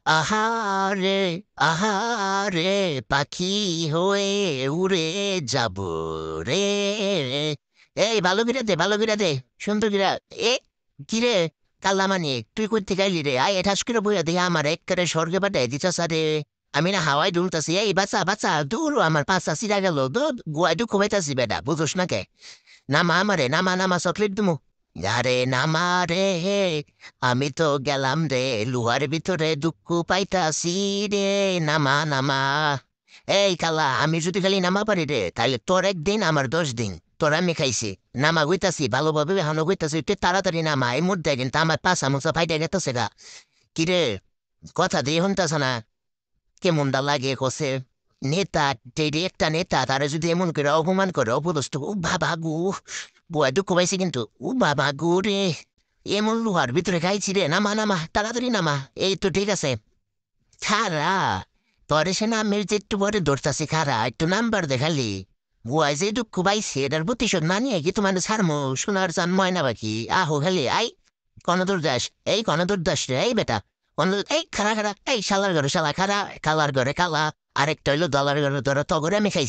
আহারে আহারে পাখি হয়ে উড়ে যাব রে। এই ভালো করে দে, ভালো করে দে, সুন্দর করে। এ কিরে কাল্লামানি, তুই কই থেকে আইলি রে? আয় ঠাস করে বইয়া দিয়ে আমার একেবারে স্বর্গে পাঠাই দিছস রে। আমি না হাওয়ায় দুলতাছি, এই বাচ্চা বাচ্চা দূর আমার পাঁচটা সিরা গেল, দূর গুয়াই দুঃখ পাইতাছি বেটা, বুঝোস না কে? নামা আমারে, নামা নামা, চকলেট দিমু। আরে নামা রে, আমি তো গেলাম রে, লুহার ভিতরে দুঃখ পাইতাছি রে। নামা নামা। এই কালা, আমি যদি খালি নামা পারি রে, তাহলে তোর একদিন আমার 10 দিন। তোর আমি খাইছি। নামা গইতাছি ভালোভাবে, এখনো গইতাছি, তুই তাড়াতাড়ি নামা, এই মুদ্রায় কিন্তু আমার পাশা মুসা ফাইটে গেতেছে গা। কিরে, কথা দিয়ে শুনতাছ না? কেমনটা লাগে কসে? নেতা, টেডি একটা নেতা, তারা যদি এমন করে অপমান করে, অপদস্থ, ও বাবা গু, বয় দুঃখ পাইছে কিন্তু, ও বাবা গু রে। এমন লোহার ভিতরে খাইছি রে, নামা নামা, তাড়াতাড়ি নামা। এই তো ঠিক আছে। খারা, পরে সে নামের যে একটু পরে ধরতাছি, খারা একটু নাম্বার দেখালি। বুয়াই যে দুঃখ পাইছে, এটার প্রতিশোধ না নিয়ে কি তোমার ছাড়মো? সোনার চান ময়না পাখি, আহো খালি আই। কনদর দাস, এই কনদর দাস রে, এই বেটা। এই খারা খারা, এই শালার ঘরে শালা খারা, কালার ঘরে কালা। আরেকটা হইলো দলার ঘরে ধরো, তগরে আমি খাইছি।